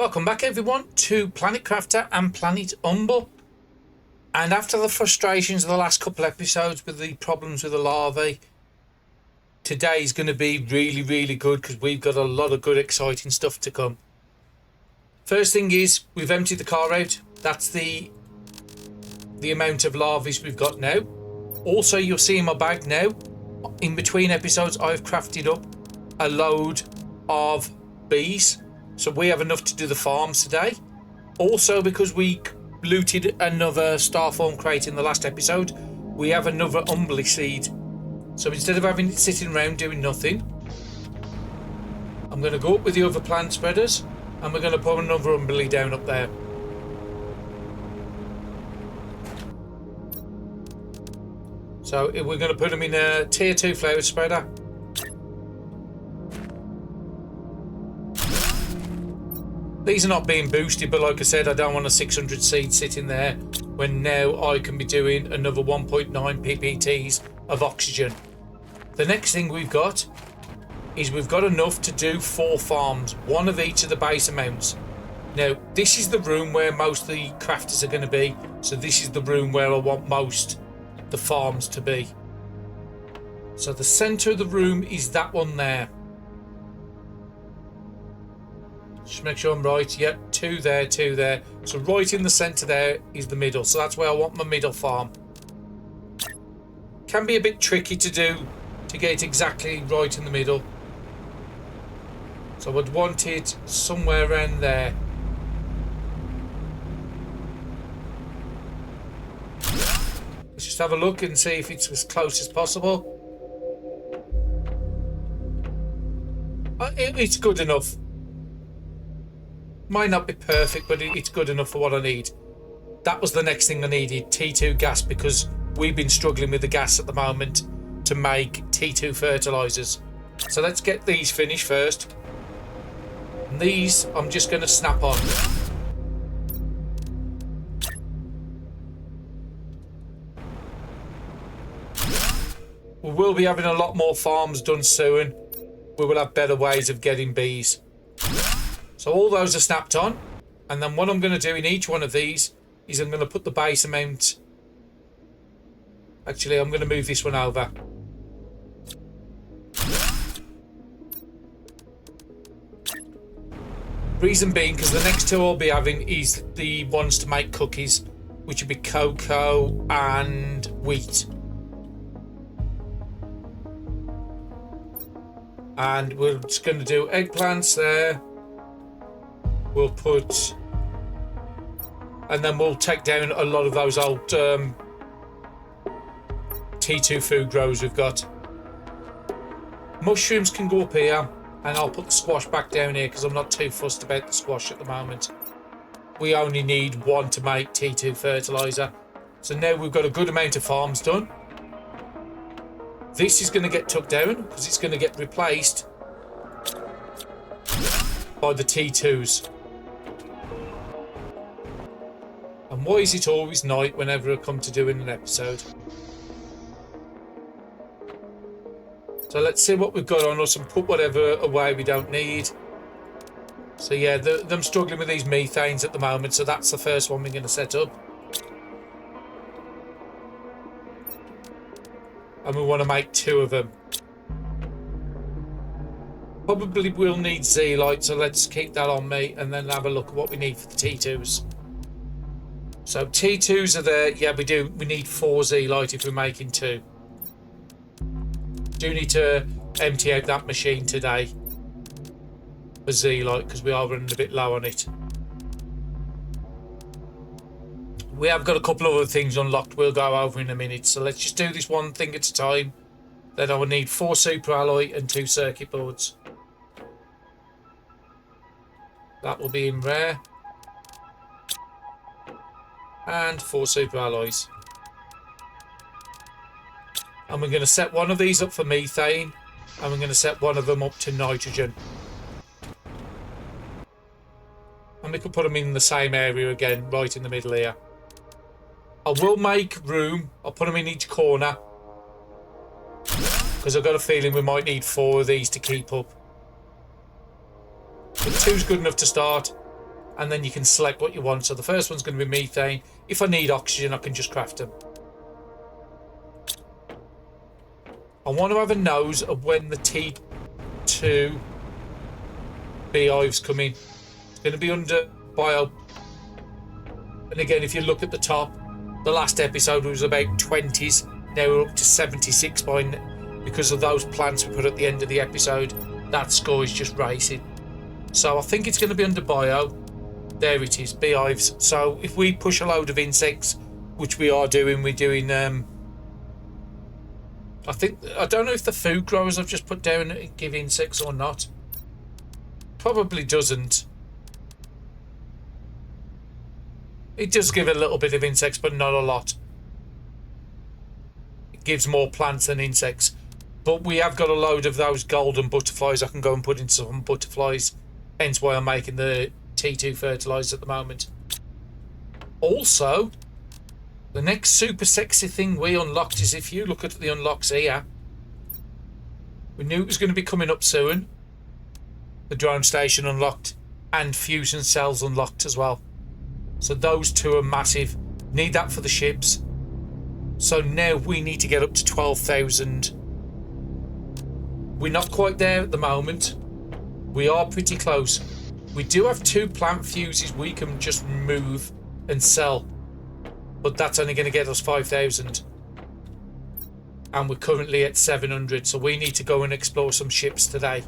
Welcome back everyone to Planet Crafter and Planet Humble. And after the frustrations of the last couple episodes with the problems with the larvae, today is going to be really good because we've got a lot of good exciting stuff to come. First thing is we've emptied the car out. That's the amount of larvae we've got now. Also, you'll see in my bag now, in between episodes, I've crafted up a load of bees. So we have enough to do the farms today. Also, because we looted another starform crate in the last episode, we have another umbly seed. So instead of having it sitting around doing nothing, I'm going to go up with the other plant spreaders and we're going to put another umbly down up there. So we're going to put them in a tier 2 flower spreader. These are not being boosted, but like I said, I don't want a 600 seed sitting there when now I can be doing another 1.9 ppts of oxygen. The next thing we've got is we've got enough to do 4 farms, one of each of the base amounts. Now, this is the room where most of the crafters are going to be, so this is the room where I want most the farms to be. So the centre of the room is that one there. Just make sure I'm right. Yep, 2 there, 2 there. So right in the centre there is the middle. So that's where I want my middle farm. Can be a bit tricky to do, to get it exactly right in the middle. So I'd want it somewhere around there. Let's just have a look and see if it's as close as possible. It's good enough. Might not be perfect, but it's good enough for what I need. That was the next thing I needed, T2 gas, because we've been struggling with the gas at the moment to make T2 fertilizers. So let's get these finished first. And these I'm just going to snap on. We will be having a lot more farms done soon. We will have better ways of getting bees. So all those are snapped on, and then what I'm going to do in each one of these is I'm going to put the base amount. Actually, I'm going to move this one over. Reason being, because the next 2 I'll be having is the ones to make cookies, which would be cocoa and wheat. And we're just going to do eggplants there. We'll put, and then we'll take down a lot of those old T2 food grows we've got. Mushrooms can go up here, and I'll put the squash back down here because I'm not too fussed about the squash at the moment. We only need 1 to make T2 fertilizer. So now we've got a good amount of farms done. This is going to get tucked down because it's going to get replaced by the T2s. And why is it always night whenever I come to doing an episode? So let's see what we've got on us and put whatever away we don't need. So yeah, them struggling with these methanes at the moment, so that's the first one we're going to set up. And we want to make 2 of them. Probably will need zeolite, so let's keep that on me and then have a look at what we need for the T2s. So T2s are there. Yeah, we do. We need 4 zeolite if we're making 2. Do need to empty out that machine today for zeolite because we are running a bit low on it. We have got a couple of other things unlocked we'll go over in a minute. So let's just do this one thing at a time. Then I will need 4 super alloy and 2 circuit boards. That will be in rare. And 4 super alloys. And we're going to set one of these up for methane, and we're going to set one of them up to nitrogen. And we can put them in the same area again, right in the middle here. I will make room. I'll put them in each corner because I've got a feeling we might need 4 of these to keep up. But 2's good enough to start. and then you can select what you want. So the first one's going to be methane. If I need oxygen, I can just craft them. I want to have a nose of when the T2 beehives come in. It's going to be under bio. And again, if you look at the top, the last episode was about 20s. Now we're up to 76 because of those plants we put at the end of the episode. That score is just racing. So I think it's going to be under bio. There it is, beehives. So if we push a load of insects, which we are doing, we're doing I don't know if the food growers I've just put down give insects or not. Probably doesn't. It does give a little bit of insects, but not a lot. It gives more plants than insects. But we have got a load of those golden butterflies I can go and put into some butterflies. Hence why I'm making the T2 fertilizer at the moment. Also, the next super sexy thing we unlocked is, if you look at the unlocks here, we knew it was going to be coming up soon. The drone station unlocked and fusion cells unlocked as well. So those two are massive. Need that for the ships. So now we need to get up to 12,000. We're not quite there at the moment. We are pretty close. We do have 2 plant fuses we can just move and sell. But that's only going to get us 5,000. And we're currently at 700. So we need to go and explore some ships today.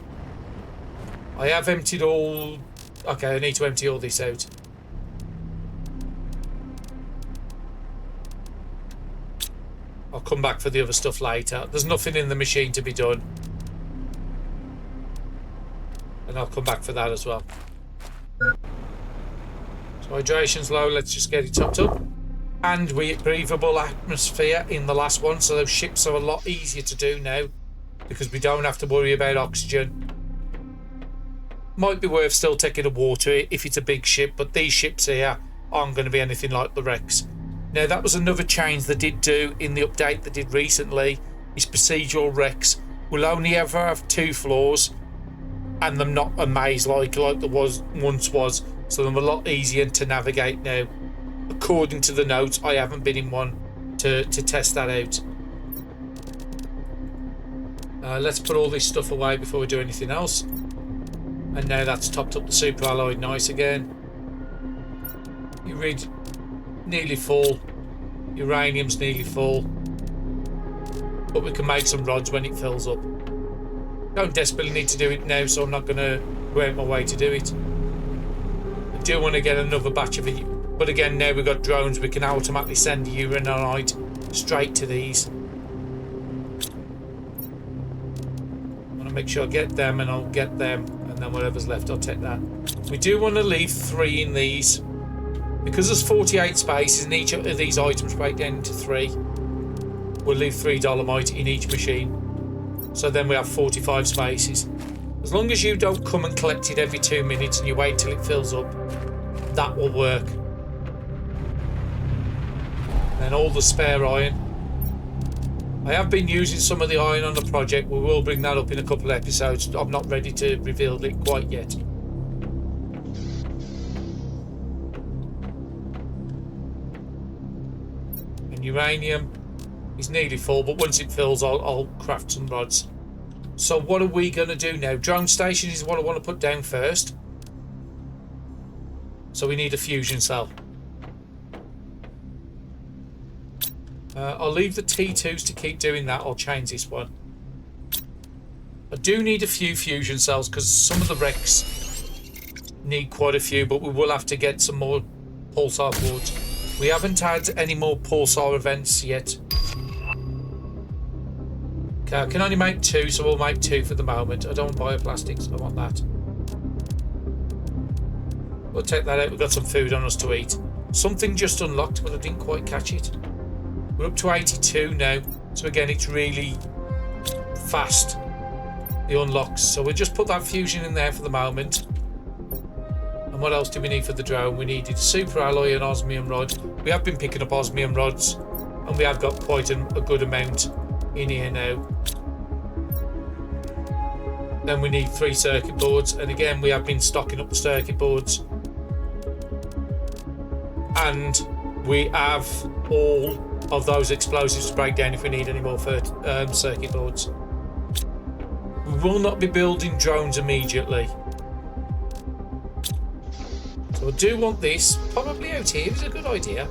I have emptied all... Okay, I need to empty all this out. I'll come back for the other stuff later. There's nothing in the machine to be done. And I'll come back for that as well. So hydration's low. Let's just get it topped up. And we hit breathable atmosphere in the last one. So those ships are a lot easier to do now, because we don't have to worry about oxygen. Might be worth still taking the water if it's a big ship, but these ships here aren't going to be anything like the wrecks. Now, that was another change they did do in the update they did recently, is procedural wrecks will only ever have 2 floors, and them not a maze like there once was, so they're a lot easier to navigate now. According to the notes, I haven't been in one to test that out. Let's put all this stuff away before we do anything else. And now that's topped up the super alloy nice again. You read nearly full. Uranium's nearly full. But we can make some rods when it fills up. Don't desperately need to do it now, so I'm not going to go out my way to do it. I do want to get another batch of it. But again, now we've got drones, we can automatically send uranite straight to these. I want to make sure I get them, and I'll get them. And then whatever's left, I'll take that. We do want to leave 3 in these. Because there's 48 spaces and each of these items break down into 3. We'll leave 3 dolomite in each machine. So then we have 45 spaces. As long as you don't come and collect it every 2 minutes and you wait till it fills up, that will work. And all the spare iron. I have been using some of the iron on the project. We will bring that up in a couple of episodes. I'm not ready to reveal it quite yet. And uranium is nearly full, but once it fills, I'll craft some rods. So what are we going to do now? Drone station is what I want to put down first. So we need a fusion cell. I'll leave the T2s to keep doing that. I'll change this one. I do need a few fusion cells because some of the wrecks need quite a few, but we will have to get some more pulsar boards. We haven't had any more pulsar events yet. Okay, I can only make 2, so we'll make 2 for the moment. I don't want bioplastics, I want that. We'll take that out. We've got some food on us to eat. Something just unlocked, but I didn't quite catch it. We're up to 82 now, so again it's really fast, the unlocks. So we'll just put that fusion in there for the moment. And what else do we need for the drone? We needed super alloy and osmium rod. We have been picking up osmium rods, and we have got quite a good amount in here now. Then we need 3 circuit boards, and again we have been stocking up the circuit boards. and we have all of those explosives to break down if we need any more for circuit boards. We will not be building drones immediately. So I do want this probably out here is a good idea.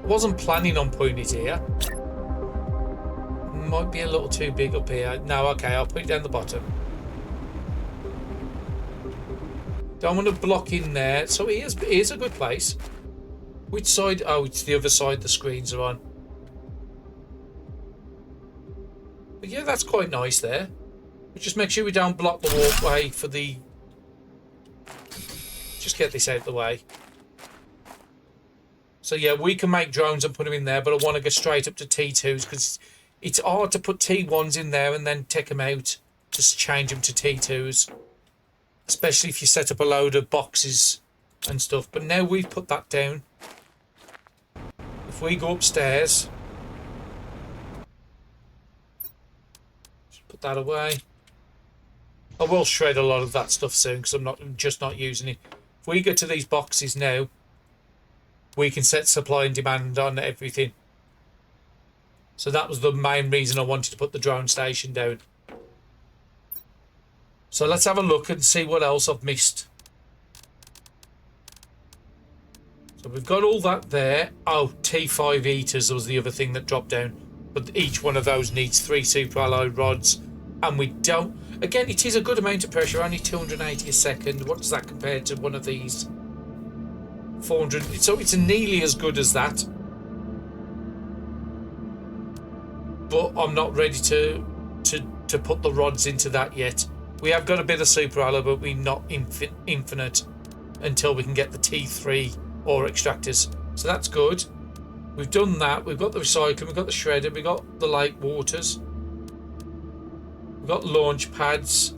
I wasn't planning on putting it here. Might be a little too big up here. No, okay, I'll put it down the bottom. Don't want to block in there. So here's a good place. Which side? Oh, it's the other side the screens are on. But yeah, that's quite nice there. But just make sure we don't block the walkway for the... Just get this out of the way. So yeah, we can make drones and put them in there, but I want to go straight up to T2s because it's hard to put T1s in there and then take them out. Just change them to T2s. Especially if you set up a load of boxes and stuff. But now we've put that down. If we go upstairs... Just put that away. I will shred a lot of that stuff soon because I'm just not using it. If we go to these boxes now, we can set supply and demand on everything. So that was the main reason I wanted to put the drone station down. So let's have a look and see what else I've missed. So we've got all that there. Oh, T5 eaters was the other thing that dropped down. But each one of those needs 3 super alloy rods. And we don't... Again, it is a good amount of pressure, only 280 a second. What does that compare to one of these? 400. So it's nearly as good as that. But I'm not ready to put the rods into that yet. We have got a bit of super alloy, but we're not infinite until we can get the T3 ore extractors. So that's good. We've done that. We've got the recycling. We've got the shredder. We've got the lake waters. We've got launch pads.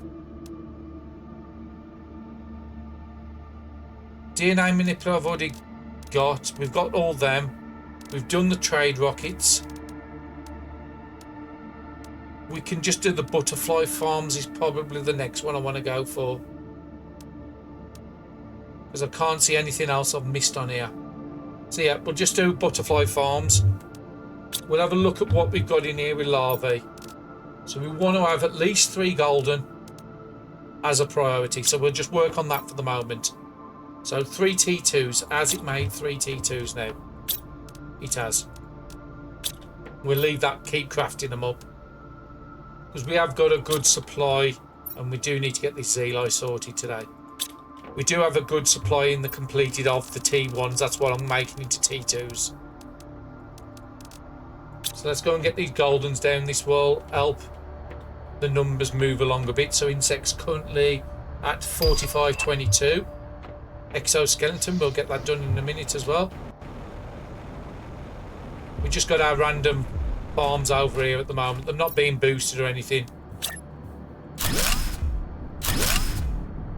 DNA manipulator I've already got. We've got all them. We've done the trade rockets. We can just do the butterfly farms is probably the next one I want to go for. Because I can't see anything else I've missed on here. So yeah, we'll just do butterfly farms. We'll have a look at what we've got in here with larvae. So we want to have at least 3 golden as a priority. So we'll just work on that for the moment. So 3 T2s. Has it made 3 T2s now? It has. We'll leave that, keep crafting them up. Because we have got a good supply and we do need to get this Zeli sorted today. We do have a good supply in the completed of the T1s. That's what I'm making into T2s. So let's go and get these goldens down. This will help the numbers move along a bit. So insects currently at 4522. Exoskeleton, we'll get that done in a minute as well. We just got our random farms over here at the moment. They're not being boosted or anything.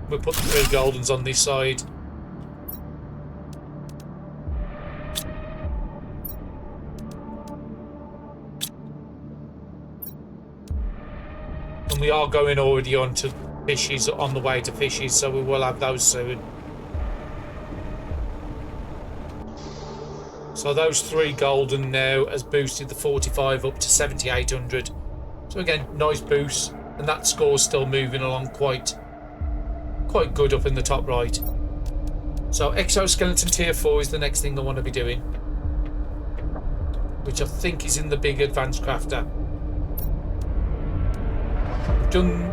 We'll put the 3 goldens on this side. And we are going already on to fishes, on the way to fishes, so we will have those soon. So those 3 golden now has boosted the 45 up to 7800. So again, nice boost, and that score's still moving along quite good up in the top right. So exoskeleton tier 4 is the next thing I want to be doing, which I think is in the big advanced crafter. We've done...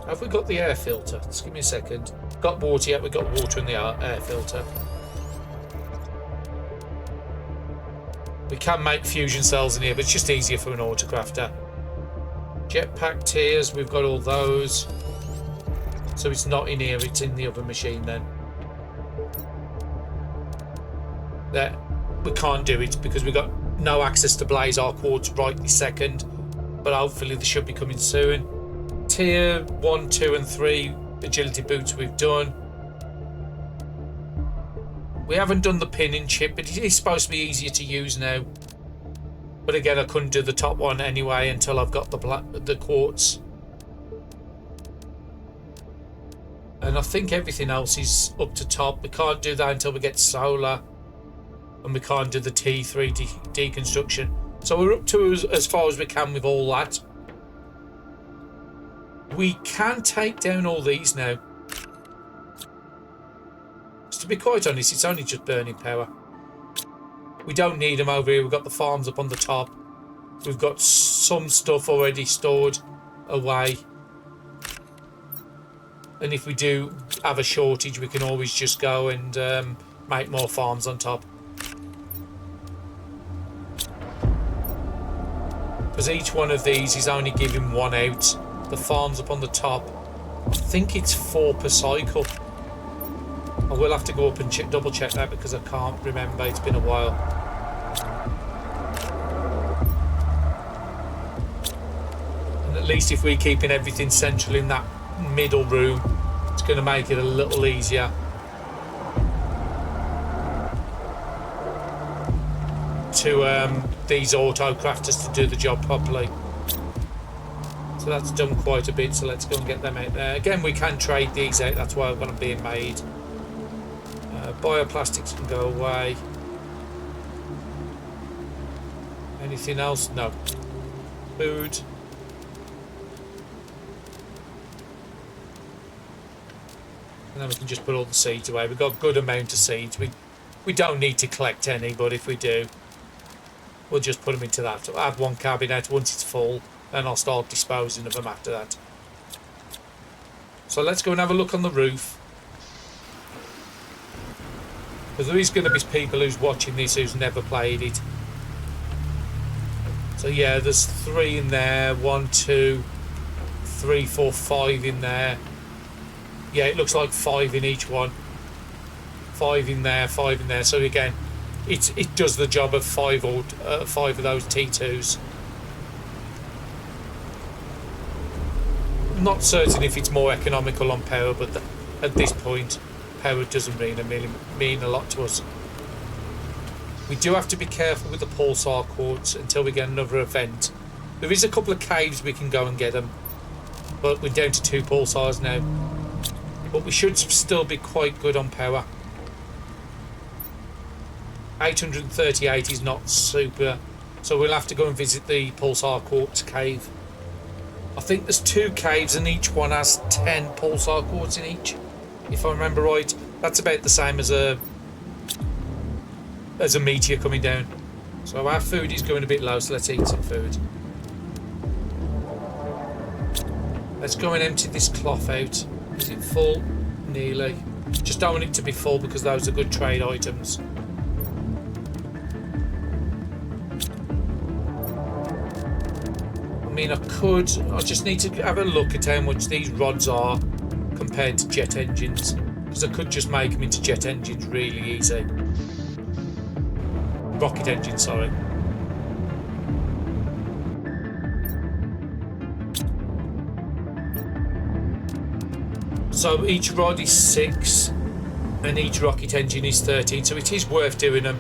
Have we got the air filter? Just give me a second. Got water yet? We've got water in the air filter. We can make fusion cells in here, but it's just easier for an autocrafter. Jetpack tiers, we've got all those. So it's not in here, it's in the other machine then. There, we can't do it because we've got no access to blaze our quartz right this second. But hopefully they should be coming soon. Tier 1, 2 and 3 agility boots we've done. We haven't done the pinning chip, but it is supposed to be easier to use now. But again, I couldn't do the top one anyway until I've got the quartz. And I think everything else is up to top. We can't do that until we get solar. And we can't do the T3 deconstruction. So we're up to as far as we can with all that. We can take down all these now. To be quite honest, it's only just burning power. We don't need them over here. We've got the farms up on the top. We've got some stuff already stored away. And if we do have a shortage, we can always just go and make more farms on top. Because each one of these is only giving one out. The farms up on the top, I think it's 4 per cycle. I will have to go up and double check that because I can't remember. It's been a while. And at least if we're keeping everything central in that middle room, it's going to make it a little easier. To these auto crafters to do the job properly. So that's done quite a bit, so let's go and get them out there. Again, we can trade these out, that's why I'm being made. Bioplastics can go away. Anything else? No. Food. And then we can just put all the seeds away. We've got a good amount of seeds. We don't need to collect any, but if we do, we'll just put them into that. I'll add one cabinet once it's full, and I'll start disposing of them after that. So let's go and have a look on the roof. Because there is going to be people who's watching this who's never played it. So yeah, there's 3 in there. 1, 2, 3, 4, 5 in there. Yeah, it looks like 5 in each one. 5 in there, 5 in there. So again, it does the job of 5 of those T2s. I'm not certain if it's more economical on power, but at this point, power doesn't really mean a lot to us. We do have to be careful with the pulsar quartz until we get another event. There is a couple of caves we can go and get them, but we're down to 2 pulsars now. But we should still be quite good on power. 838 is not super, so we'll have to go and visit the pulsar quartz cave. I think there's 2 caves and each one has 10 pulsar quartz in each, if I remember right. That's about the same as a meteor coming down. So our food is going a bit low, so let's eat some food. Let's go and empty this cloth out. Is it full? Nearly. Just don't want it to be full because those are good trade items. I mean, I just need to have a look at how much these rods are compared to jet engines, because I could just make them into jet engines really easy. Rocket engines, sorry. So each rod is 6 and each rocket engine is 13, so it is worth doing them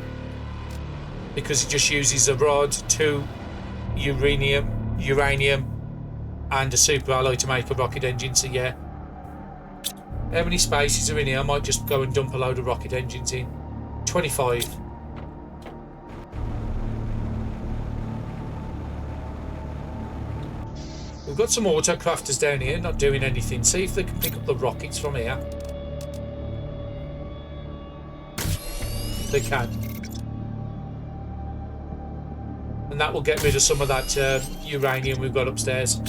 because it just uses a rod, 2 uranium and a super alloy to make a rocket engine. So yeah, how many spaces are in here? I might just go and dump a load of rocket engines in. 25. We've got some auto crafters down here not doing anything. See if they can pick up the rockets from here. They can. And that will get rid of some of that uranium we've got upstairs.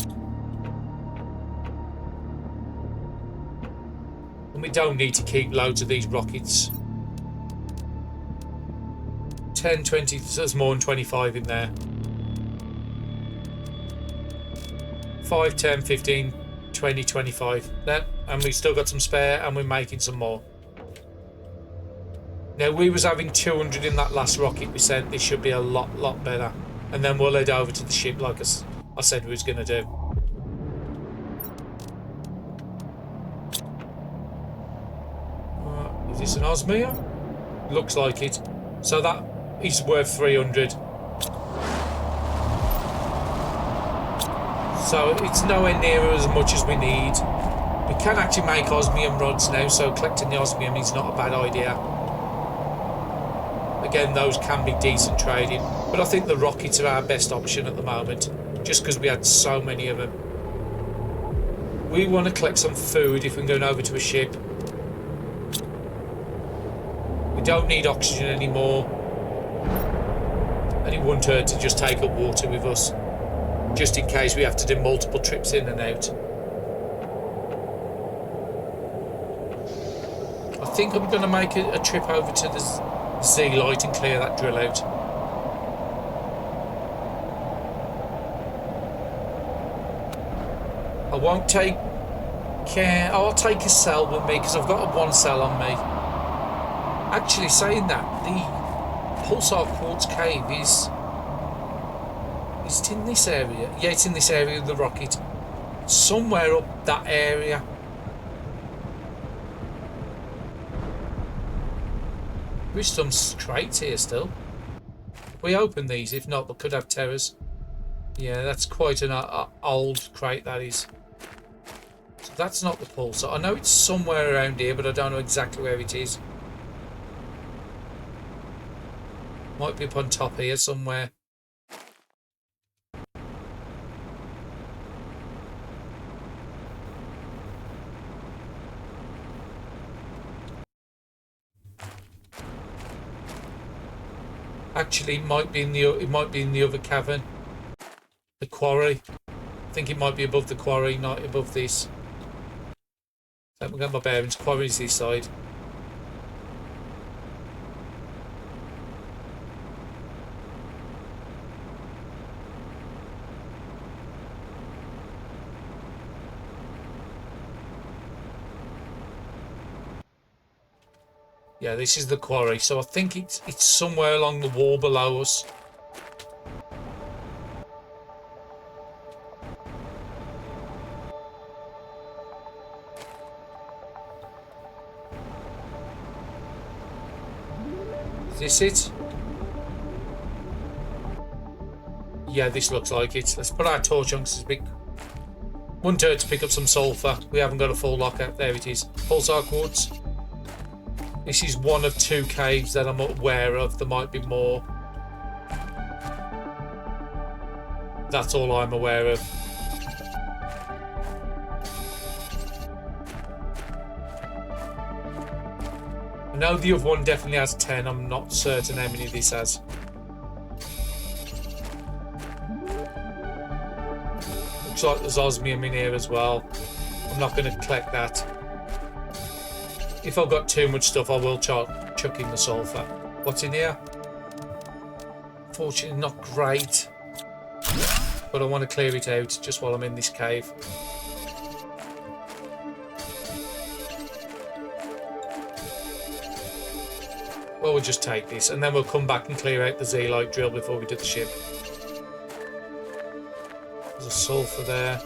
And we don't need to keep loads of these rockets. 10, 20, there's more than 25 in there. 5, 10, 15, 20, 25. There, and we've still got some spare and we're making some more. Now we was having 200 in that last rocket we sent. This should be a lot better. And then we'll head over to the ship like I said we was going to do. Is this an Osmia? Looks like it. So that is worth 300. So it's nowhere near as much as we need. We can actually make osmium rods now, so collecting the osmium is not a bad idea. Again, those can be decent trading, but I think the rockets are our best option at the moment, just because we had so many of them. We want to collect some food if we're going over to a ship. We don't need oxygen anymore, and it wouldn't hurt to just take up water with us, just in case we have to do multiple trips in and out. I think I'm going to make a trip over to the Z-light and clear that drill out. I won't take care. I'll take a cell with me because I've got one cell on me. Actually, saying that, the pulsar quartz cave is it in this area? Yeah, it's in this area of the rocket. Somewhere up that area. There's some crates here still. We open these. If not, we could have terras. Yeah, that's quite an old crate, that is. So that's not the pulsar. I know it's somewhere around here, but I don't know exactly where it is. Might be up on top here somewhere. Actually, it might be in the other cavern. The quarry. I think it might be above the quarry, not above this. Let me get my bearings. Quarry's this side. Yeah, this is the quarry. So I think it's somewhere along the wall below us. Is this it? Yeah, this looks like it. Let's put our torch on because it's big. Wouldn't hurt to pick up some sulfur. We haven't got a full locker. There it is. Pulsar quartz. This is one of 2 caves that I'm aware of. There might be more. That's all I'm aware of. I know the other one definitely has 10. I'm not certain how many this has. Looks like there's osmium in here as well. I'm not going to collect that. If I've got too much stuff, I will chuck in the sulfur. What's in here? Fortunately, not great. But I want to clear it out just while I'm in this cave. Well, we'll just take this, and then we'll come back and clear out the Z-light drill before we do the ship. There's a sulfur there.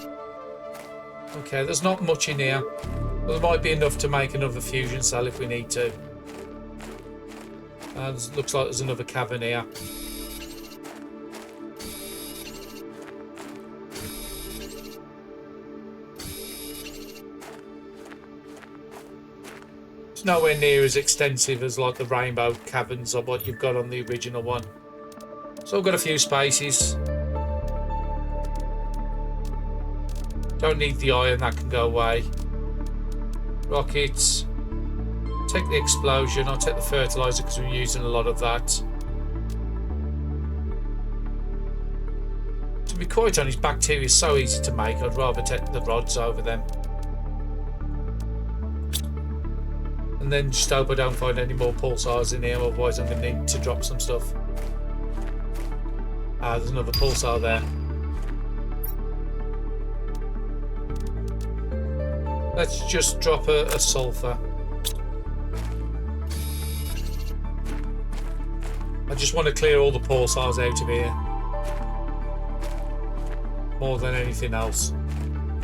Okay, there's not much in here. There might be enough to make another fusion cell if we need to. Looks like there's another cavern here. It's nowhere near as extensive as like the rainbow caverns or what you've got on the original one. So I've got a few spaces. Don't need the iron, that can go away. Rockets. Take the explosion. I'll take the fertilizer because we're using a lot of that. To be quite honest, bacteria is so easy to make. I'd rather take the rods over them. And then just hope I don't find any more pulsars in here, otherwise I'm going to need to drop some stuff. Ah, there's another pulsar there. Let's just drop a sulfur. I just want to clear all the pulsars out of here. More than anything else.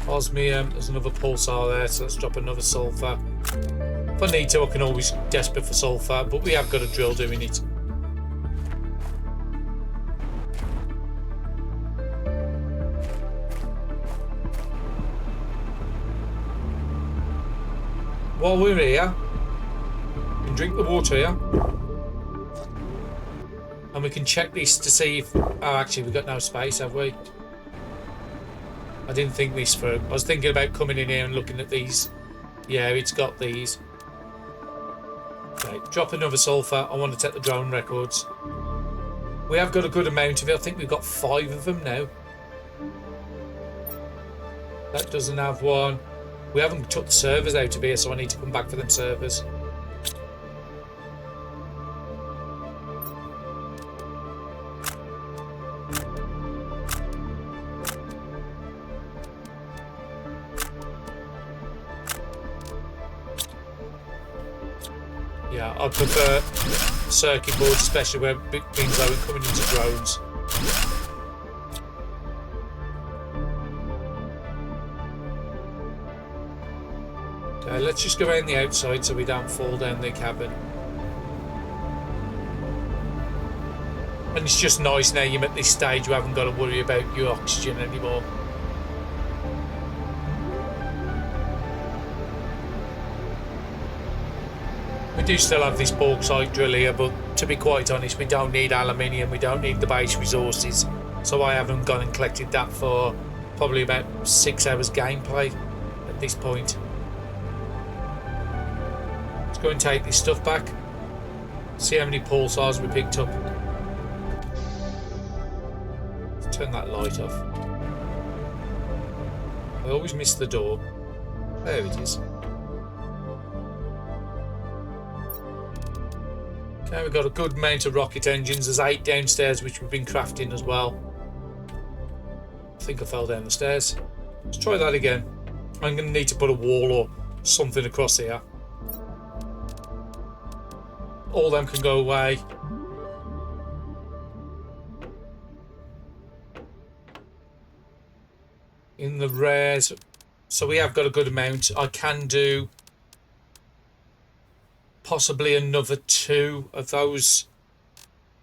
Osmium, there's another pulsar there, so let's drop another sulfur. If I need to, I can always desperate for sulfur, but we have got a drill doing it. while we're here, we can drink the water here. And we can check this to see if... Oh, actually, we've got no space, have we? I didn't think this through. I was thinking about coming in here and looking at these. Yeah, it's got these. Okay, drop another sulfur. I want to take the drone records. We have got a good amount of it. I think we've got 5 of them now. That doesn't have one. We haven't took the servers out of here, so I need to come back for them servers. Yeah, I prefer circuit boards, especially where things are coming into drones. Okay, let's just go around the outside so we don't fall down the cabin. And it's just nice now you're at this stage you haven't got to worry about your oxygen anymore. We do still have this bauxite drill here, but to be quite honest, we don't need aluminium, we don't need the base resources, so I haven't gone and collected that for probably about 6 hours gameplay at this point. Let's go and take this stuff back, see how many pulsars we picked up. Let's turn that light off. I always miss the door. There it is. Okay, we've got a good amount of rocket engines. There's 8 downstairs which we've been crafting as well. I think I fell down the stairs. Let's try that again. I'm going to need to put a wall or something across here. All them can go away. In the rares, so we have got a good amount. I can do possibly another 2 of those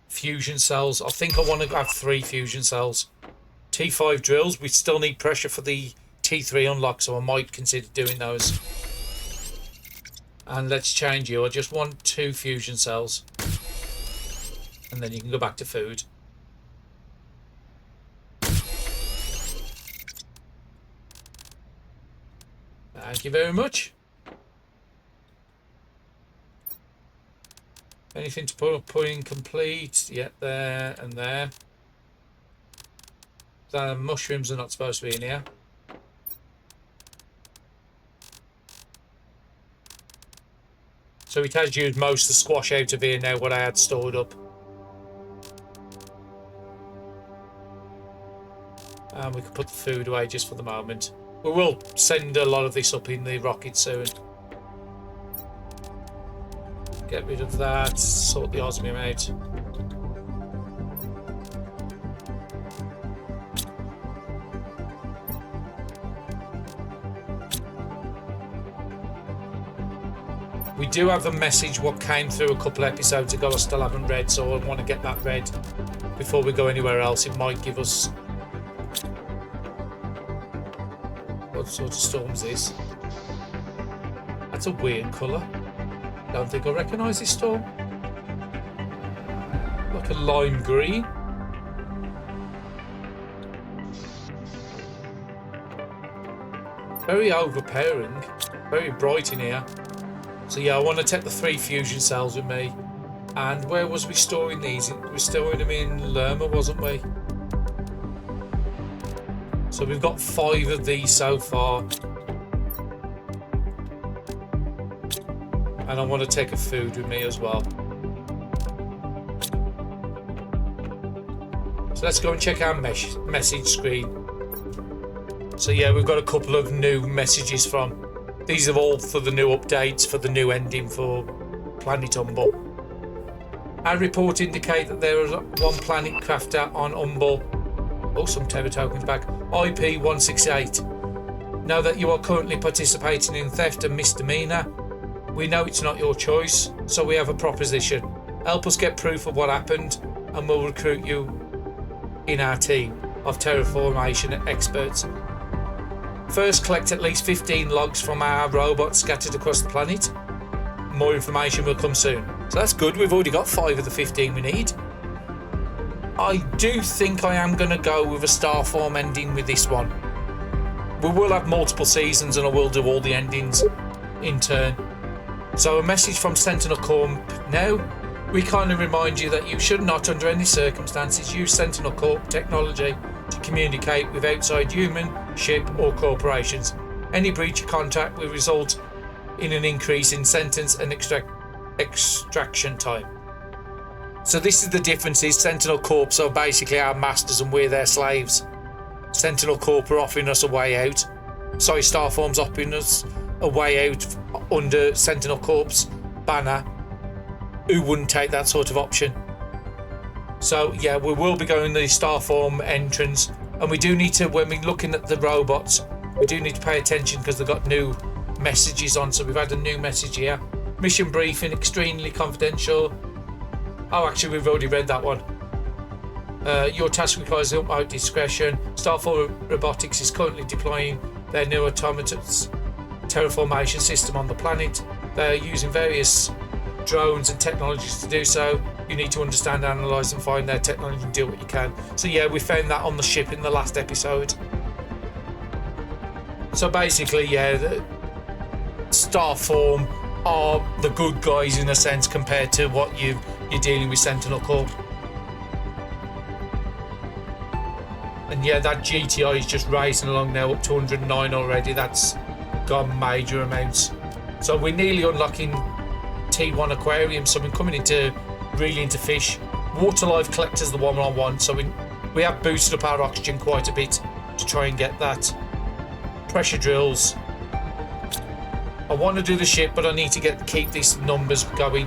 fusion cells. I think I want to have 3 fusion cells. T5 drills, we still need pressure for the T3 unlock, so I might consider doing those. And let's change you. I just want 2 fusion cells. And then you can go back to food. Thank you very much. Anything to put in complete? Yeah, there and there. The mushrooms are not supposed to be in here. So it has used most of the squash out of here now, what I had stored up. And we can put the food away just for the moment. We will send a lot of this up in the rocket soon. Get rid of that, sort the osmium out. We do have a message what came through a couple episodes ago I still haven't read, so I want to get that read before we go anywhere else. It might give us... What sort of storm is this? That's a weird colour. Don't think I recognise this storm. Like a lime green. Very overpowering. Very bright in here. So yeah, I want to take the 3 fusion cells with me. And where was we storing these? We were storing them in Lerma, wasn't we? So we've got 5 of these so far. And I want to take a food with me as well. So let's go and check our message screen. So yeah, we've got a couple of new messages from. These are all for the new updates, for the new ending for Planet Humble. Our report indicate that there is one planet crafter on Humble. Oh, some Terra tokens back. IP 168. Know that you are currently participating in theft and misdemeanor. We know it's not your choice, so we have a proposition. Help us get proof of what happened, and we'll recruit you in our team of terraformation experts. First, collect at least 15 logs from our robots scattered across the planet. More information will come soon. So that's good. We've already got 5 of the 15 we need. I do think I am going to go with a star form ending with this one. We will have multiple seasons and I will do all the endings in turn. So a message from Sentinel Corp. Now, we kindly remind you that you should not, under any circumstances, use Sentinel Corp technology to communicate with outside human, ship or corporations. Any breach of contact will result in an increase in sentence and extraction time. So this is the difference: is Sentinel Corp are basically our masters and we're their slaves. Sentinel Corp are offering us a way out. Sorry, Starform's offering us a way out under Sentinel Corp's banner. Who wouldn't take that sort of option? So yeah, we will be going the Starform entrance, and we do need to, when we're looking at the robots, we do need to pay attention because they've got new messages on. So we've had a new message here: mission briefing, extremely confidential. Oh, actually, we've already read that one. Your task requires utmost discretion. Starform Robotics is currently deploying their new autonomous terraformation system on the planet. They are using various drones and technologies to do so. You need to understand, analyse and find their technology and do what you can. So yeah, we found that on the ship in the last episode. So basically, yeah, the Starform are the good guys in a sense compared to what you're dealing with Sentinel Corp. And yeah, that GTI is just racing along now, up to 109 already. That's gone major amounts. So we're nearly unlocking T1 aquarium, so we're coming into really into fish. Water life collector's the one I want, so we have boosted up our oxygen quite a bit to try and get that. Pressure drills. I want to do the ship, but I need to keep these numbers going.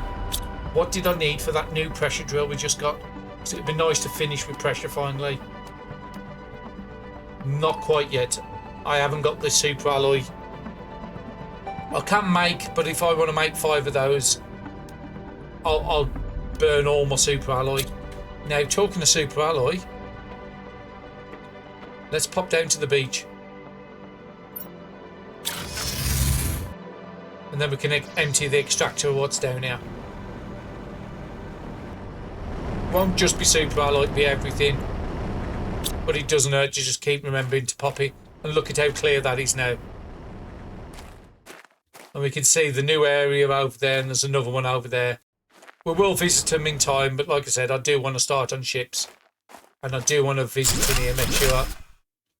What did I need for that new pressure drill we just got? Because it'd be nice to finish with pressure finally. Not quite yet. I haven't got the super alloy. I can make, but if I want to make 5 of those, I'll burn all my super alloy. Now, talking of super alloy, let's pop down to the beach. And then we can empty the extractor of what's down here. Won't just be super alloy, it'll be everything. But it doesn't hurt to just keep remembering to pop it. And look at how clear that is now. And we can see the new area over there, and there's another one over there. We will visit them in time, but like I said, I do want to start on ships. And I do want to visit in here, make sure.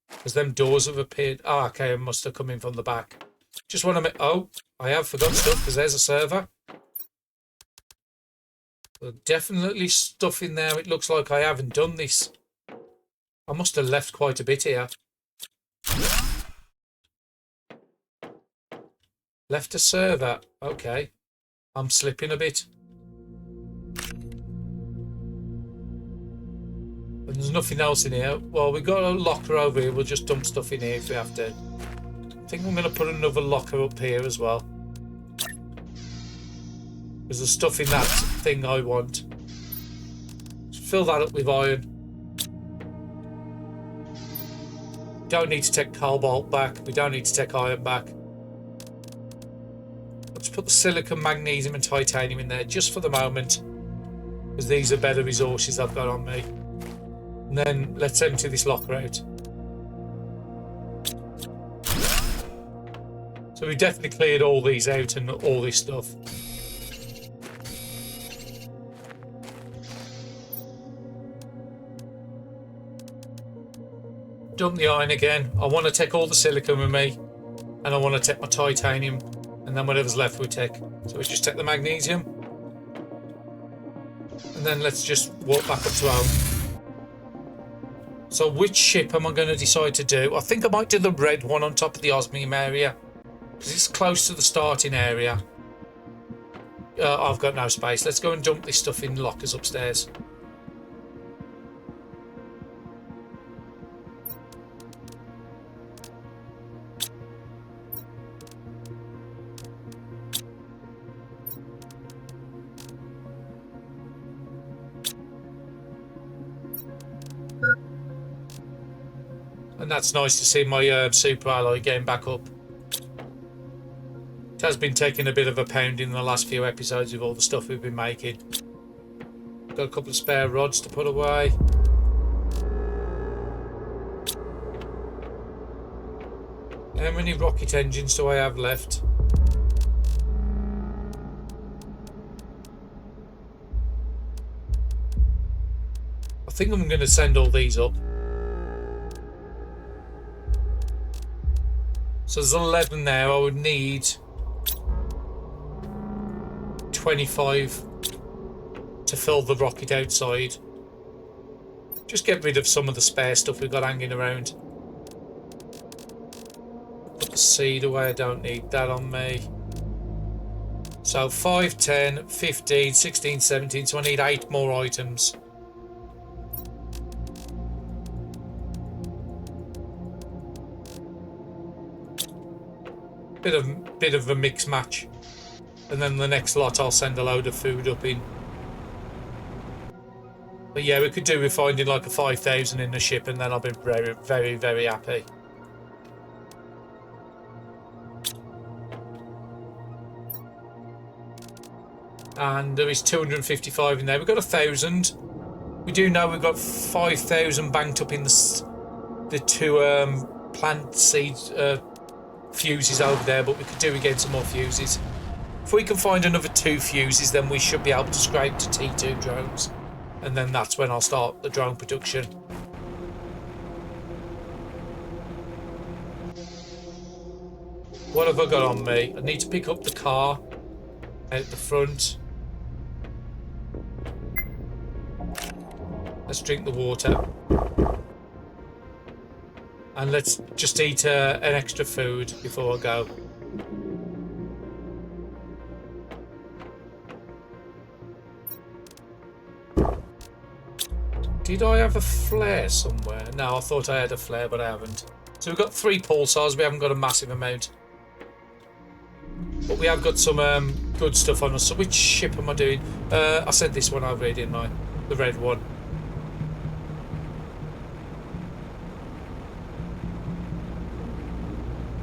Because them doors have appeared. Oh, okay, I must have come in from the back. Just want to make... Oh, I have forgot stuff, because there's a server. There's definitely stuff in there. It looks like I haven't done this. I must have left quite a bit here. Left a server. Okay. I'm slipping a bit. And there's nothing else in here. Well, we've got a locker over here. We'll just dump stuff in here if we have to. I think I'm going to put another locker up here as well. There's the stuff in that thing I want. Just fill that up with iron. Don't need to take cobalt back. We don't need to take iron back. Let's put the silicon, magnesium and titanium in there just for the moment, because these are better resources I've got on me. And then let's empty this locker out. So we've definitely cleared all these out and all this stuff. Dump the iron again. I want to take all the silicon with me, and I want to take my titanium, and then whatever's left we take. So we just take the magnesium, and then let's just walk back up to home. So which ship am I going to decide to do? I think I might do the red one on top of the osmium area, because it's close to the starting area. I've got no space. Let's go and dump this stuff in lockers upstairs. And that's nice to see my super alloy getting back up. It has been taking a bit of a pounding in the last few episodes with all the stuff we've been making. Got a couple of spare rods to put away. How many rocket engines do I have left? I think I'm going to send all these up. So there's 11 there. I would need 25 to fill the rocket outside. Just get rid of some of the spare stuff we've got hanging around. Put the seed away, I don't need that on me. So 5, 10, 15, 16, 17, so I need 8 more items. Bit of a mix match. And then the next lot I'll send a load of food up in. But yeah, we could do with finding like a 5,000 in the ship, and then I'll be very, very, very happy. And there is 255 in there. We've got 1,000. We do know we've got 5,000 banked up in the 2 plant seeds fuses over there, but we could do again some more fuses. If we can find another 2 fuses, then we should be able to scrape to T2 drones. And then that's when I'll start the drone production. What have I got on me? I need to pick up the car out the front. Let's drink the water. And let's just eat an extra food before I go. Did I have a flare somewhere? No, I thought I had a flare, but I haven't. So we've got 3 pulsars. We haven't got a massive amount. But we have got some good stuff on us. So which ship am I doing? I said this one over here, didn't I? The red one.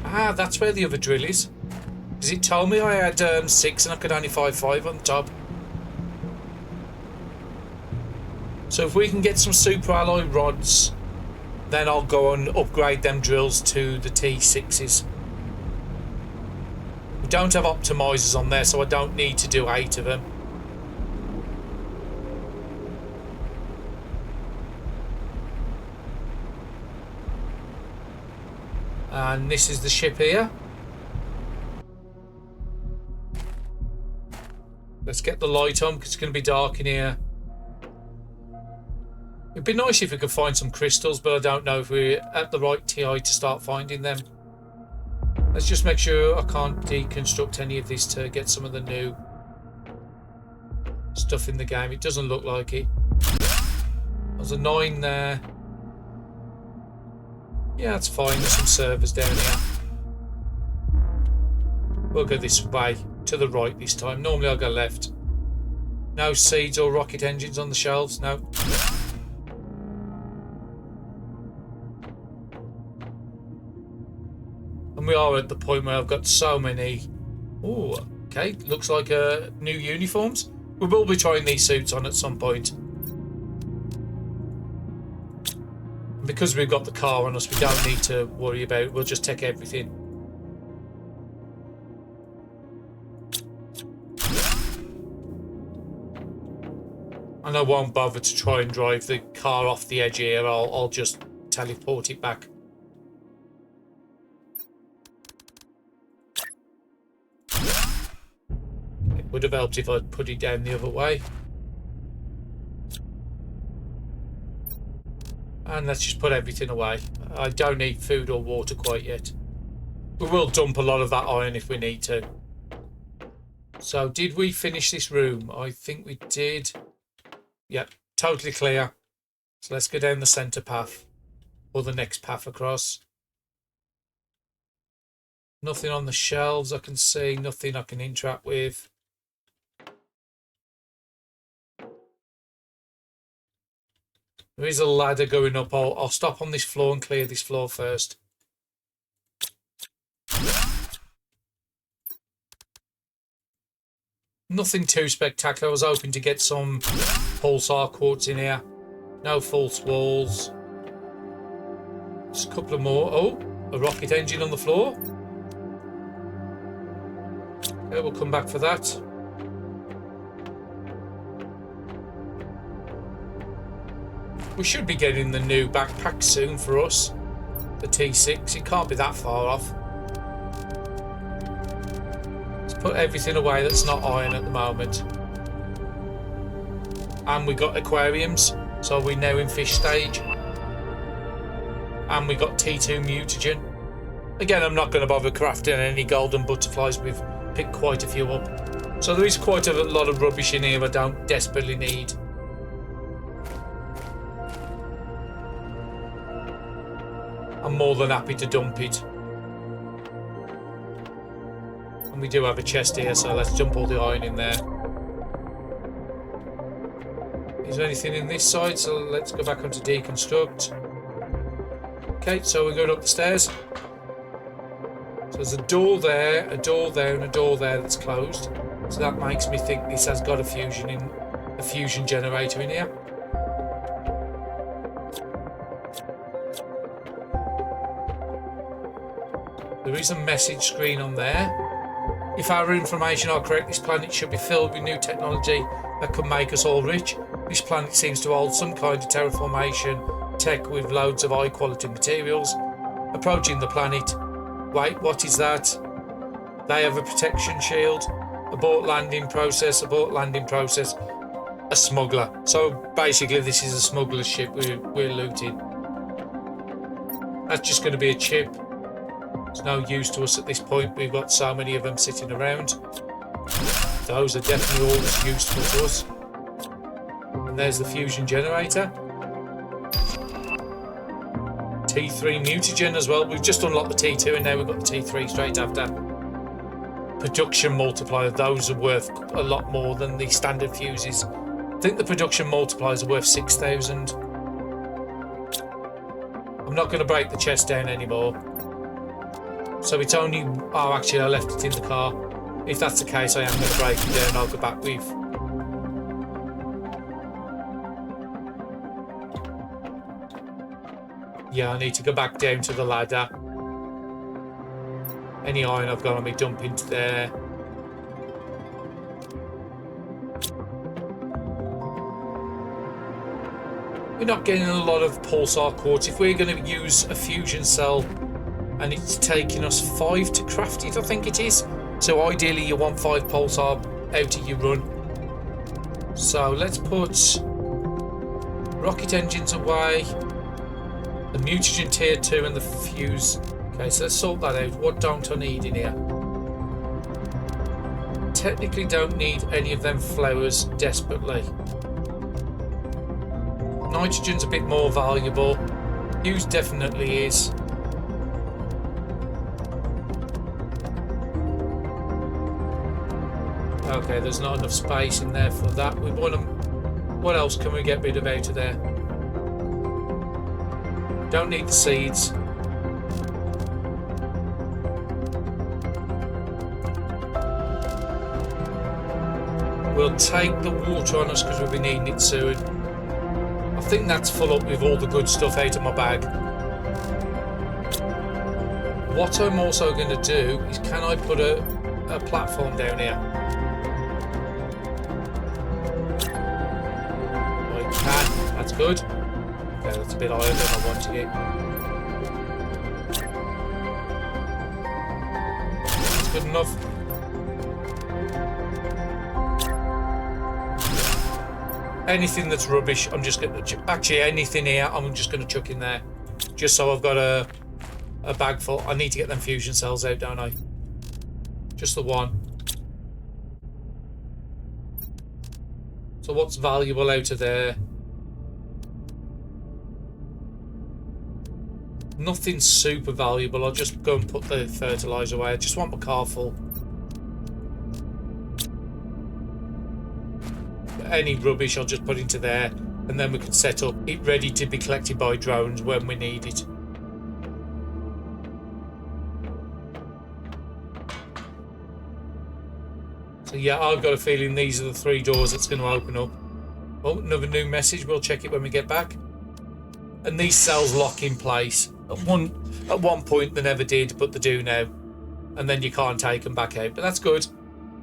Ah, that's where the other drill is. Does it tell me I had 6 and I could only find 5 on top? So if we can get some super alloy rods, then I'll go and upgrade them drills to the T6s. We don't have optimizers on there, so I don't need to do 8 of them. And this is the ship here. Let's get the light on because it's going to be dark in here. It'd be nice if we could find some crystals, but I don't know if we're at the right TI to start finding them. Let's just make sure I can't deconstruct any of this to get some of the new stuff in the game. It doesn't look like it. There's a 9 there. Yeah, that's fine. There's some servers down here. We'll go this way, to the right this time. Normally I'll go left. No seeds or rocket engines on the shelves, no. And we are at the point where I've got so many. Oh, okay. Looks like new uniforms. We will be trying these suits on at some point. And because we've got the car on us, we don't need to worry about it. We'll just take everything. And I won't bother to try and drive the car off the edge here. I'll just teleport it back. It would have helped if I'd put it down the other way. And let's just put everything away. I don't need food or water quite yet. We will dump a lot of that iron if we need to. So did we finish this room? I think we did. Yep, totally clear. So let's go down the centre path. Or the next path across. Nothing on the shelves I can see. Nothing I can interact with. There is a ladder going up. I'll stop on this floor and clear this floor first. Nothing too spectacular. I was hoping to get some pulsar quartz in here. No false walls. Just a couple of more. Oh, a rocket engine on the floor. Okay, we'll come back for that. We should be getting the new backpack soon for us. The T6. It can't be that far off. Let's put everything away that's not iron at the moment. And we got aquariums, so we're now in fish stage. And we got T2 mutagen. Again, I'm not going to bother crafting any golden butterflies. We've picked quite a few up. So there is quite a lot of rubbish in here I don't desperately need. I'm more than happy to dump it. And we do have a chest here, so let's dump all the iron in there. Is there anything in this side? So let's go back onto deconstruct. Okay, so we're going up the stairs. So there's a door there, and a door there that's closed. So that makes me think this has got a fusion generator in here. There is a message screen on there. If our information are correct, this planet should be filled with new technology that could make us all rich. This planet seems to hold some kind of terraformation tech with loads of high quality materials. Approaching the planet. Wait, what is that? They have a protection shield. Abort landing process. A smuggler. So basically this is a smuggler's ship we're looting. That's just going to be a chip. It's no use to us at this point. We've got so many of them sitting around. Those are definitely always useful to us. And there's the fusion generator. T3 mutagen as well. We've just unlocked the T2 and now we've got the T3 straight after. Production multiplier. Those are worth a lot more than the standard fuses. I think the production multipliers are worth 6,000. I'm not going to break the chest down anymore. So it's only... Oh, actually, I left it in the car. If that's the case, I am going to break it down. I'll go back with... Yeah, I need to go back down to the ladder. Any iron I've got on me, dump into there. We're not getting a lot of pulsar quartz. If we're going to use a fusion cell... and it's taking us 5 to craft it, I think it is. So ideally you want 5 pulsar out of your run. So let's put rocket engines away, the mutagen tier 2 and the fuse. Okay, so let's sort that out. What don't I need in here? Technically don't need any of them flowers desperately. Nitrogen's a bit more valuable. Fuse definitely is. Okay, there's not enough space in there for that. We want them. What else can we get rid of out of there? Don't need the seeds. We'll take the water on us because we'll be needing it soon. I think that's full up with all the good stuff out of my bag. What I'm also going to do is, can I put a platform down here? That's good. Okay, that's a bit higher than I wanted it. That's good enough. Anything that's rubbish, I'm just going to... Actually, anything here, I'm just going to chuck in there. Just so I've got a bag full. I need to get them fusion cells out, don't I? Just the one. So what's valuable out of there? Nothing super valuable. I'll just go and put the fertilizer away. I just want my car full. Any rubbish I'll just put into there. and then we can set up it ready to be collected by drones when we need it. So yeah, I've got a feeling these are the 3 doors that's going to open up. Oh, another new message. We'll check it when we get back. And these cells lock in place. At one point they never did, but they do now. And then you can't take them back out. But that's good.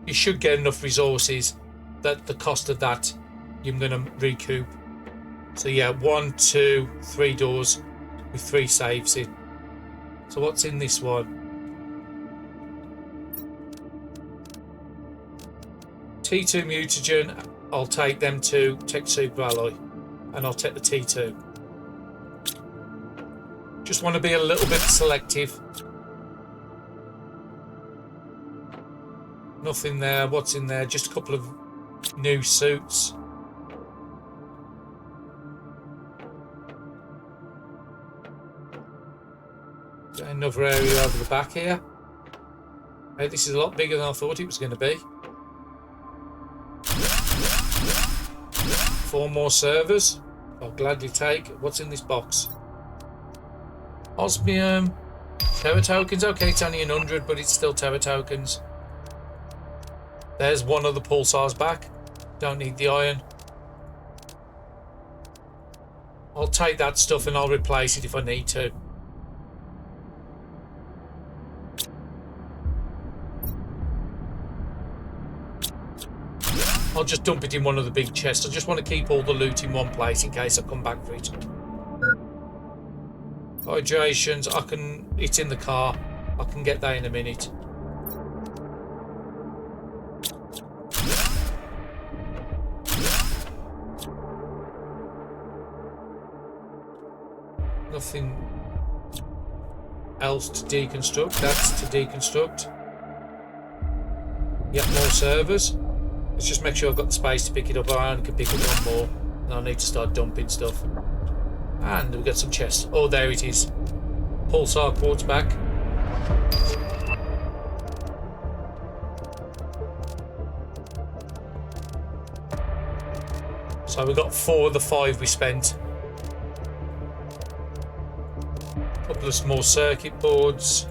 You should get enough resources that the cost of that you're going to recoup. So yeah, 1, 2, 3 doors with 3 saves in. So what's in this one? T2 mutagen. I'll take them to Tech Super Alloy, and I'll take the T2. Just want to be a little bit selective. Nothing there. What's in there? Just a couple of new suits. Got another area over the back here. Hey, this is a lot bigger than I thought it was going to be. 4 more servers. I'll gladly take. What's in this box? Osmium. Terra tokens. Okay, it's only 100, but it's still Terra tokens. There's one of the pulsars back. Don't need the iron. I'll take that stuff and I'll replace it if I need to. I'll just dump it in one of the big chests. I just want to keep all the loot in one place in case I come back for it. Hydrations, it's in the car. I can get that in a minute. Nothing else to deconstruct. That's to deconstruct. Yep, more servers. Let's just make sure I've got the space to pick it up. I only can pick up 1 more. And I need to start dumping stuff. And we've got some chests. Oh, there it is. Pulsar quartz back. So we've got 4 of the 5 we spent. Couple of small circuit boards.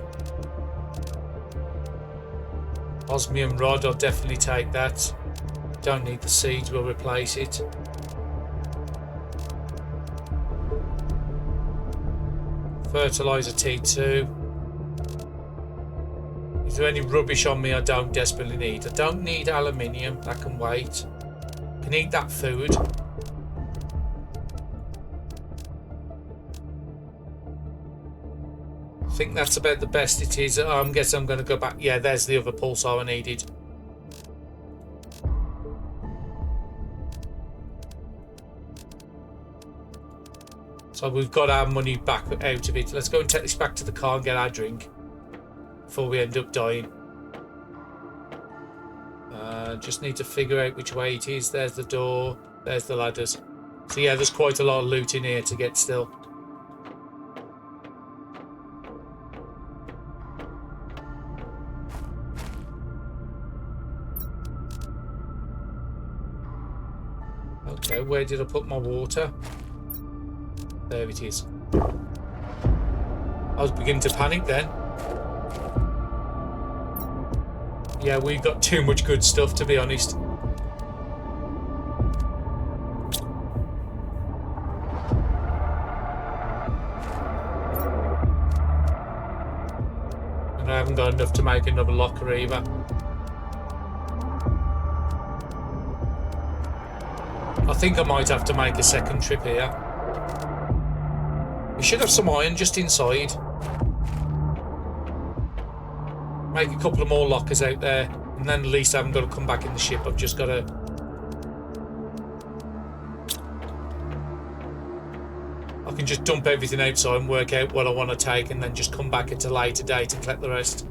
Osmium rod, I'll definitely take that. Don't need the seeds, we'll replace it. Fertilizer T2. Is there any rubbish on me I don't desperately need? I don't need aluminium, that can wait. Can eat that food. I think that's about the best it is. I guess I'm going to go back. Yeah, there's the other pulsar I needed. So we've got our money back out of it. Let's go and take this back to the car and get our drink before we end up dying. Just need to figure out which way it is. There's the door. There's the ladders. So yeah, there's quite a lot of loot in here to get still. Okay, where did I put my water? There it is. I was beginning to panic then. Yeah, we've got too much good stuff, to be honest. And I haven't got enough to make another locker either. I think I might have to make a second trip here. We should have some iron just inside. Make a couple of more lockers out there, and then at least I haven't got to come back in the ship. I've just got to... I can just dump everything outside and work out what I want to take, and then just come back at a later date and collect the rest.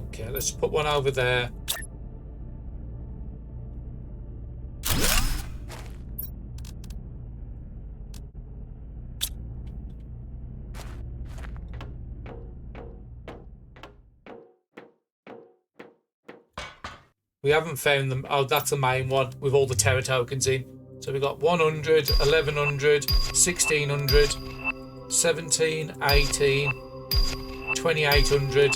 Okay, let's put one over there. We haven't found them. Oh, that's the main one with all the terra tokens in. So we've got 100, 1100, 1600, 17, 18, 2800,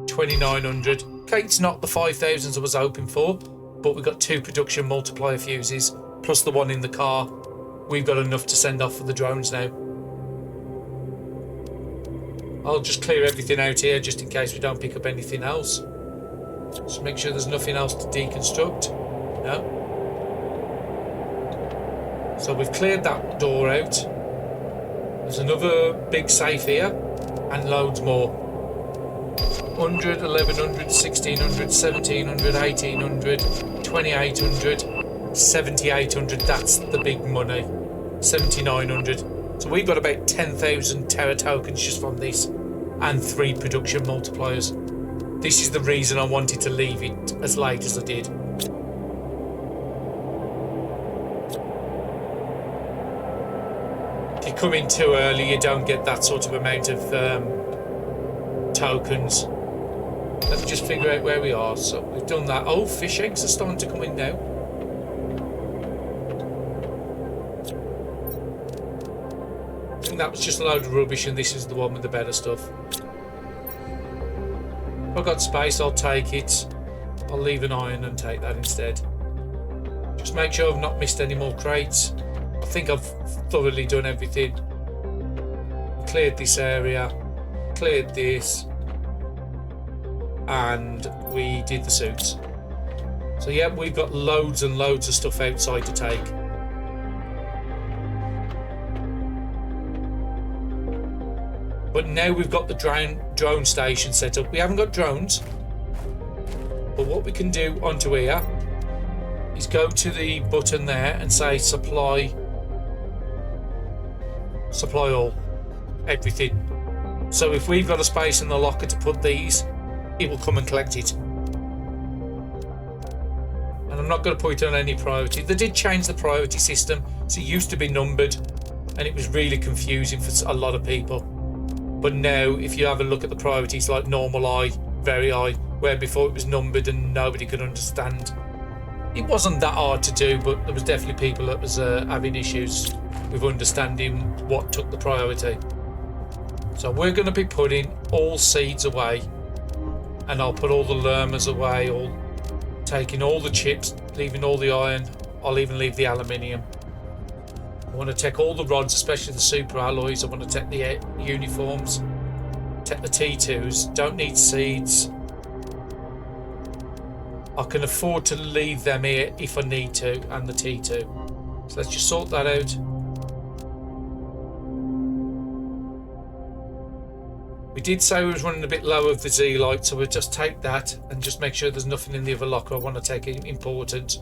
2900. Okay, it's not the 5000s I was hoping for, but we've got 2 production multiplier fuses, plus the one in the car. We've got enough to send off for the drones now. I'll just clear everything out here just in case we don't pick up anything else. Just make sure there's nothing else to deconstruct. No. So we've cleared that door out. There's another big safe here and loads more. 100, 1100, 1600, 1700, 1800, 2800, 7800. That's the big money. 7900. So we've got about 10,000 terra tokens just from this and 3 production multipliers. This is the reason I wanted to leave it as late as I did. If you come in too early, you don't get that sort of amount of tokens. Let me just figure out where we are. So we've done that. Oh, fish eggs are starting to come in now. I think that was just a load of rubbish and this is the one with the better stuff. If I've got space, I'll take it. I'll leave an iron and take that instead. Just make sure I've not missed any more crates. I think I've thoroughly done everything. Cleared this area, cleared this, and we did the suits. So yeah, we've got loads and loads of stuff outside to take. But now we've got the drone station set up. We haven't got drones, but what we can do onto here is go to the button there and say supply all, everything. So if we've got a space in the locker to put these, it will come and collect it. And I'm not going to put it on any priority. They did change the priority system, so it used to be numbered and it was really confusing for a lot of people. But now if you have a look at the priorities, like normal high, very high, where before it was numbered and nobody could understand. It wasn't that hard to do, but there was definitely people that was having issues with understanding what took the priority. So we're going to be putting all seeds away, and I'll put all the lermas away, taking all the chips, leaving all the iron. I'll even leave the aluminium. I want to take all the rods, especially the super alloys. I want to take the uniforms, take the T2s. Don't need seeds. I can afford to leave them here if I need to, and the T2. So let's just sort that out. We did say we was running a bit low of the Z-light, so we'll just take that and just make sure there's nothing in the other locker I want to take important.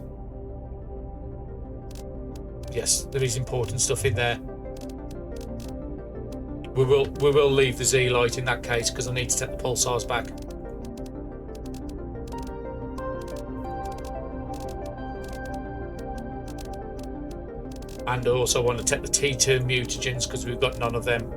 Yes, there is important stuff in there. We will leave the Z-light in that case because I need to take the pulsars back. And I also want to take the T2 mutagens because we've got none of them.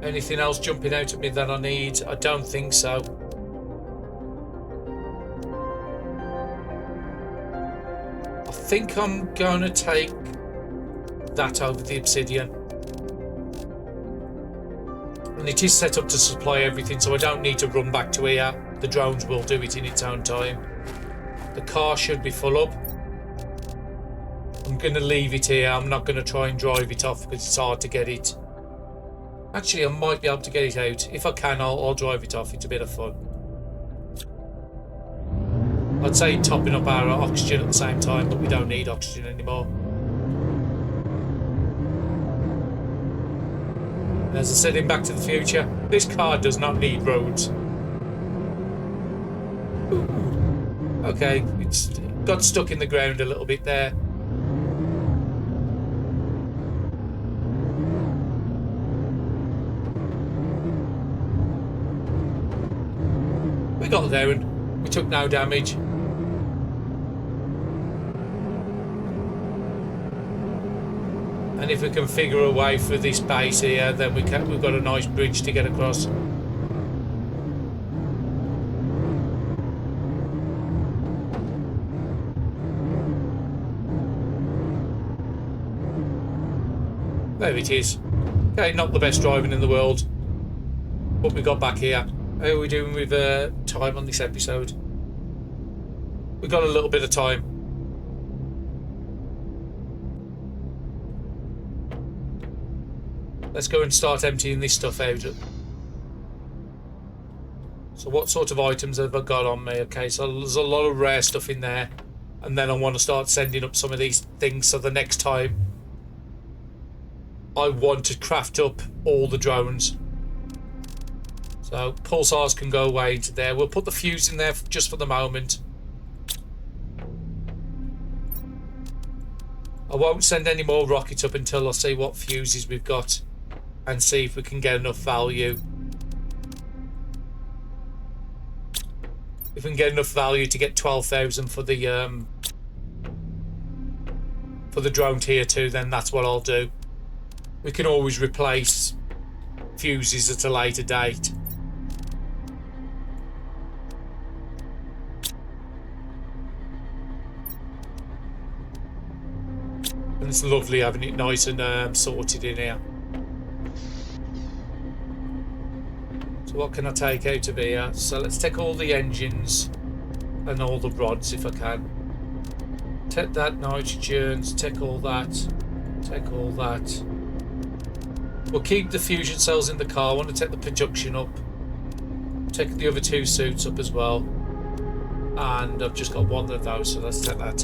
Anything else jumping out at me that I need? I don't think so. I think I'm going to take that over the obsidian. And it is set up to supply everything, so I don't need to run back to here. The drones will do it in its own time. The car should be full up. I'm going to leave it here. I'm not going to try and drive it off because it's hard to get it. Actually, I might be able to get it out. If I can, I'll drive it off. It's a bit of fun. I'd say topping up our oxygen at the same time, but we don't need oxygen anymore. And as I said in Back to the Future, this car does not need roads. Okay, it's got stuck in the ground a little bit there. We got there and we took no damage. And if we can figure a way through this base here, then we've got a nice bridge to get across. There it is. Okay, not the best driving in the world, but we got back here. How are we doing with time on this episode? We've got a little bit of time. Let's go and start emptying this stuff out. So what sort of items have I got on me? Okay, so there's a lot of rare stuff in there. And then I want to start sending up some of these things so the next time I want to craft up all the drones. So pulsars can go away into there. We'll put the fuse in there just for the moment. I won't send any more rockets up until I see what fuses we've got and see if we can get enough value. If we can get enough value to get 12,000 for the drone tier 2, then that's what I'll do. We can always replace fuses at a later date. And it's lovely having it nice and sorted in here. So what can I take out of here? So let's take all the engines and all the rods if I can. Take that nitrogens, take all that, take all that. We'll keep the fusion cells in the car. I want to take the production up. Take the other 2 suits up as well. And I've just got 1 of those, so let's take that.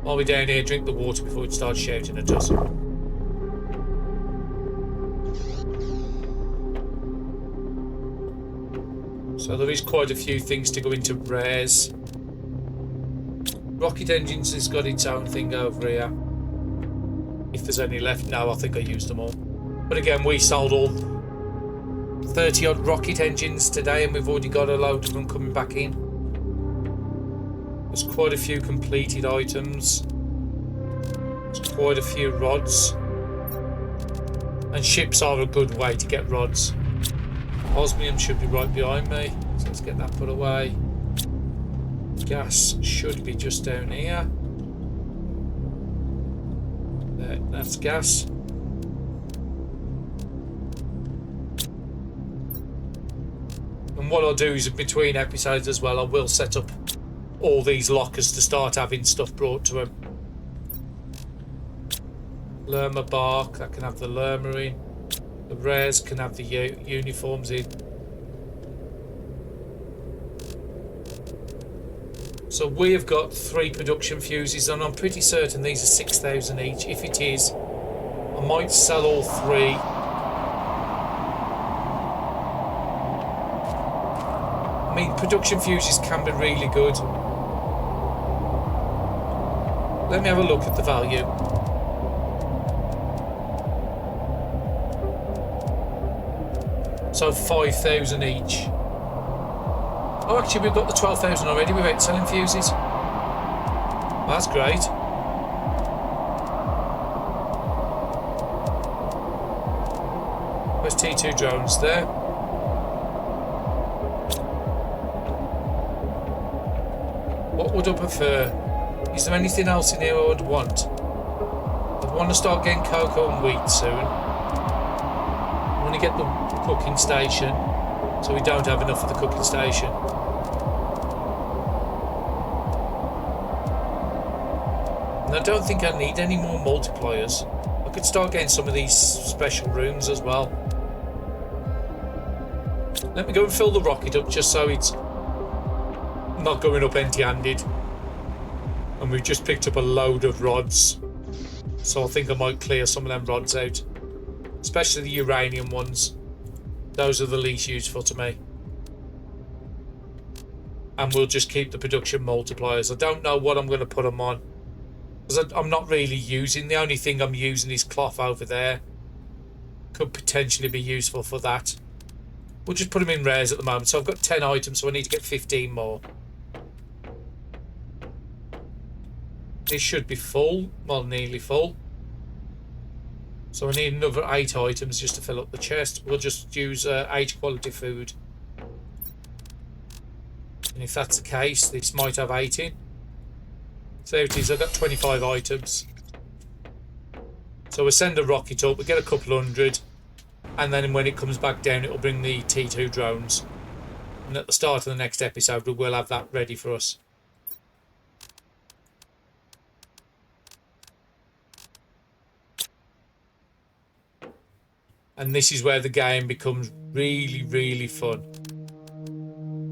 While we're down here, drink the water before we start shouting at us. So there is quite a few things to go into rares. Rocket engines has got its own thing over here. If there's any left now, I think I used them all. But again, we sold all 30 odd rocket engines today and we've already got a load of them coming back in. There's quite a few completed items. There's quite a few rods. And ships are a good way to get rods. Osmium should be right behind me, so let's get that put away. Gas should be just down here. There, that's gas. And what I'll do is between episodes as well, I will set up all these lockers to start having stuff brought to them. Lerma bark, that can have the lerma in. The rares can have the uniforms in. So we have got 3 production fuses and I'm pretty certain these are 6,000 each. If it is, I might sell all 3. I mean, production fuses can be really good. Let me have a look at the value. So 5,000 each. Oh, actually, we've got the 12,000 already without selling fuses. That's great. There's T2 drones there. What would I prefer? Is there anything else in here I would want? I want to start getting cocoa and wheat soon. I want to get the cooking station, so we don't have enough for the cooking station. And I don't think I need any more multipliers. I could start getting some of these special rooms as well. Let me go and fill the rocket up just so it's not going up empty-handed. And we've just picked up a load of rods, so I think I might clear some of them rods out, especially the uranium ones. Those are the least useful to me. And we'll just keep the production multipliers. I don't know what I'm going to put them on, because I'm not really using. The only thing I'm using is cloth over there. Could potentially be useful for that. We'll just put them in rares at the moment. So I've got 10 items, so I need to get 15 more. This should be full. Well, nearly full. So I need another 8 items just to fill up the chest. We'll just use H quality food. And if that's the case, this might have 8 in. So there it is, I've got 25 items. So we'll send a rocket up, we'll get a couple hundred, and then when it comes back down, it'll bring the T2 drones. And at the start of the next episode, we will have that ready for us. And this is where the game becomes really, really fun.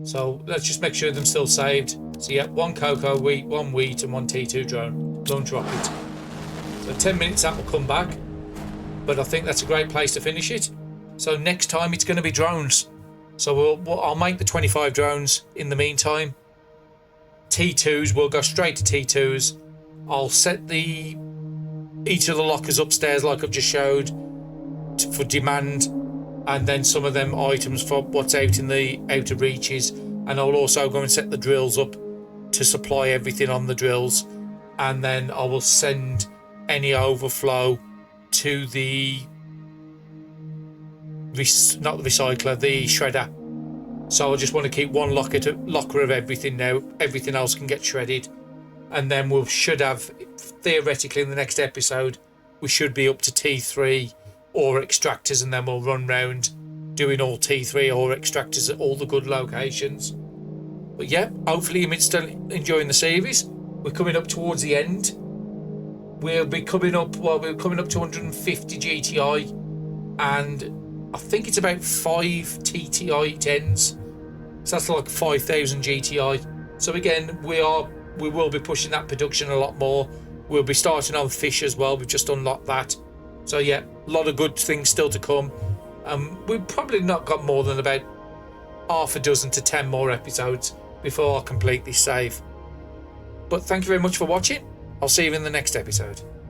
So let's just make sure they're still saved. So yeah, 1 cocoa wheat, 1 wheat, and 1 T2 drone. Launch rocket. So 10 minutes that will come back. But I think that's a great place to finish it. So next time it's going to be drones. So I'll make the 25 drones in the meantime. T2s, we'll go straight to T2s. I'll set each of the lockers upstairs like I've just showed for demand, and then some of them items for what's out in the outer reaches, and I'll also go and set the drills up to supply everything on the drills, and then I will send any overflow to the not the recycler, the shredder. So I just want to keep one locker of everything now. Everything else can get shredded, and then we should have, theoretically, in the next episode, we should be up to T3 ore extractors, and then we'll run round doing all T3 ore extractors at all the good locations. But yeah, hopefully you're still enjoying the series. We're coming up towards the end. We're coming up to 150 GTI, and I think it's about 5 TTI 10s. So that's like 5,000 GTI. So again, we will be pushing that production a lot more. We'll be starting on fish as well. We've just unlocked that. So yeah, a lot of good things still to come. We've probably not got more than about half a dozen to 10 more episodes before I complete this save. But thank you very much for watching. I'll see you in the next episode.